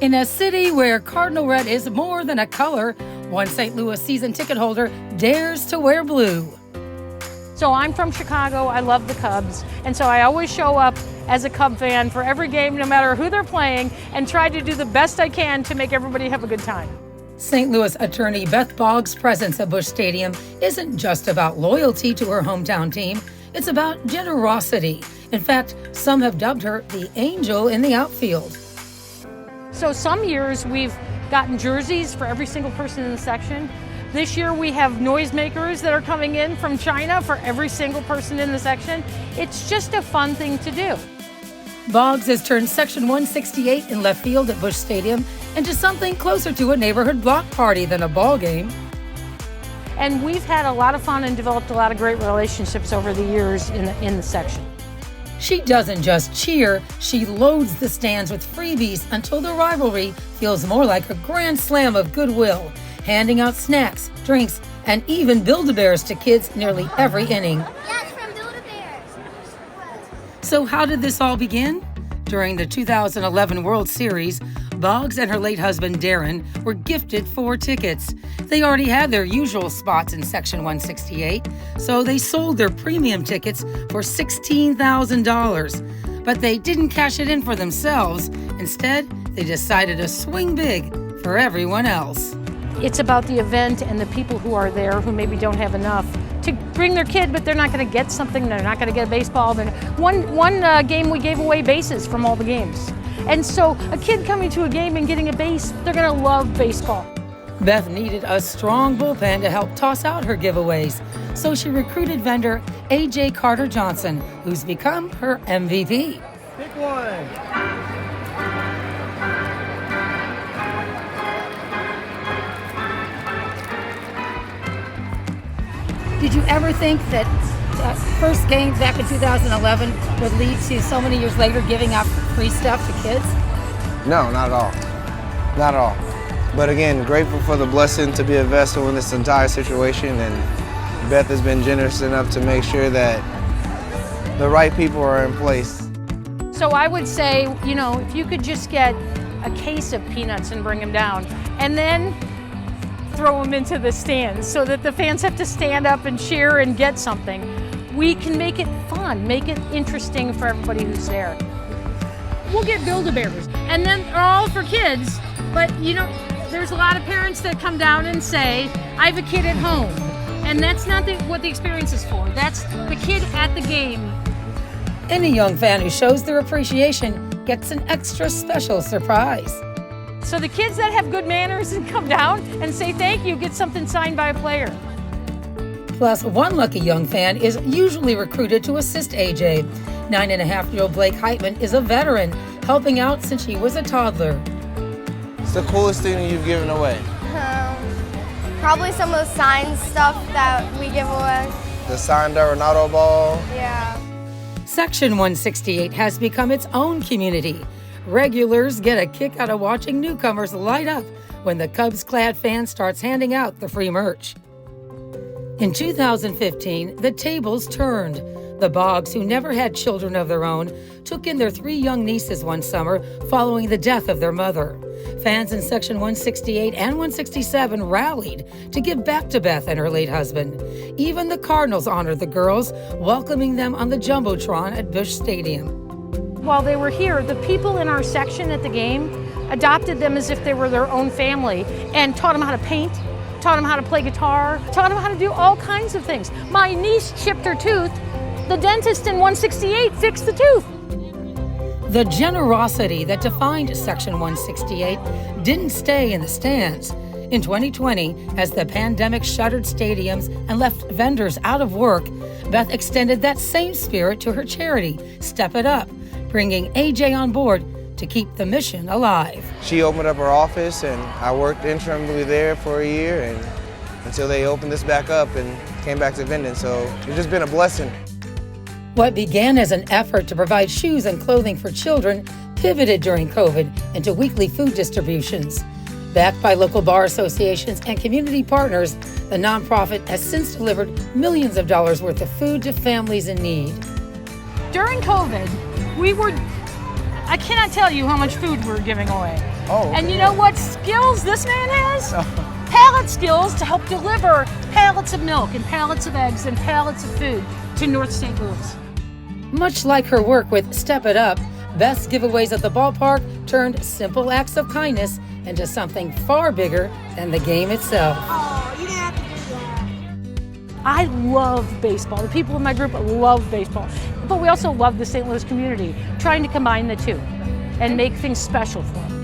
In a city where Cardinal red is more than a color, one St. Louis season ticket holder dares to wear blue. So I'm from Chicago, I love the Cubs, and so I always show up as a Cub fan for every game, no matter who they're playing, and try to do the best I can to make everybody have a good time. St. Louis attorney Beth Boggs' presence at Busch Stadium isn't just about loyalty to her hometown team, it's about generosity. In fact, some have dubbed her the angel in the outfield. So some years we've gotten jerseys for every single person in the section. This year we have noisemakers that are coming in from China for every single person in the section. It's just a fun thing to do. Boggs has turned Section 168 in left field at Busch Stadium into something closer to a neighborhood block party than a ball game. And we've had a lot of fun and developed a lot of great relationships over the years in the section. She doesn't just cheer, she loads the stands with freebies until the rivalry feels more like a grand slam of goodwill, handing out snacks, drinks, and even Build-A-Bears to kids nearly every inning. Yes, from Build-A-Bears. So how did this all begin? During the 2011 World Series, Boggs and her late husband Darin were gifted 4 tickets. They already had their usual spots in Section 168, so they sold their premium tickets for $16,000. But they didn't cash it in for themselves. Instead, they decided to swing big for everyone else. It's about the event and the people who are there who maybe don't have enough to bring their kid, but they're not going to get something. They're not going to get a baseball. One game we gave away bases from all the games. And so a kid coming to a game and getting a base, they're going to love baseball. Beth needed a strong bullpen to help toss out her giveaways, so she recruited vendor A.J. Carter Johnson, who's become her MVP. Pick one. Did you ever think that first game back in 2011 would lead to so many years later giving out free stuff to kids? No, not at all. Not at all. But again, grateful for the blessing to be a vessel in this entire situation, and Beth has been generous enough to make sure that the right people are in place. So I would say, if you could just get a case of peanuts and bring them down, and then throw them into the stands so that the fans have to stand up and cheer and get something. We can make it fun, make it interesting for everybody who's there. We'll get Build-A-Bears, and then they're all for kids, but there's a lot of parents that come down and say, I have a kid at home, and that's not what the experience is for. That's the kid at the game. Any young fan who shows their appreciation gets an extra special surprise. So the kids that have good manners and come down and say thank you get something signed by a player. Plus, one lucky young fan is usually recruited to assist AJ. 9.5-year-old Blake Heitman is a veteran, helping out since he was a toddler. It's the coolest thing that you've given away. Probably some of the signed stuff that we give away. The signed Ronaldo ball. Yeah. Section 168 has become its own community. Regulars get a kick out of watching newcomers light up when the Cubs-clad fan starts handing out the free merch. In 2015, the tables turned. The Boggs, who never had children of their own, took in their 3 young nieces one summer following the death of their mother. Fans in Section 168 and 167 rallied to give back to Beth and her late husband. Even the Cardinals honored the girls, welcoming them on the Jumbotron at Busch Stadium. While they were here, the people in our section at the game adopted them as if they were their own family and taught them how to paint, taught them how to play guitar, taught them how to do all kinds of things. My niece chipped her tooth. The dentist in 168 fixed the tooth. The generosity that defined Section 168 didn't stay in the stands. In 2020, as the pandemic shuttered stadiums and left vendors out of work, Beth extended that same spirit to her charity, Step It Up, bringing AJ on board to keep the mission alive. She opened up her office, and I worked interimly there for a year and until they opened this back up and came back to vending. So it's just been a blessing. What began as an effort to provide shoes and clothing for children pivoted during COVID into weekly food distributions. Backed by local bar associations and community partners, the nonprofit has since delivered millions of dollars worth of food to families in need. During COVID, we were I cannot tell you how much food we're giving away. Oh, okay. And you know what skills this man has? Pallet skills to help deliver pallets of milk and pallets of eggs and pallets of food to North St. Louis. Much like her work with Step It Up, Beth's giveaways at the ballpark turned simple acts of kindness into something far bigger than the game itself. I love baseball. The people in my group love baseball. But we also love the St. Louis community, trying to combine the two and make things special for them.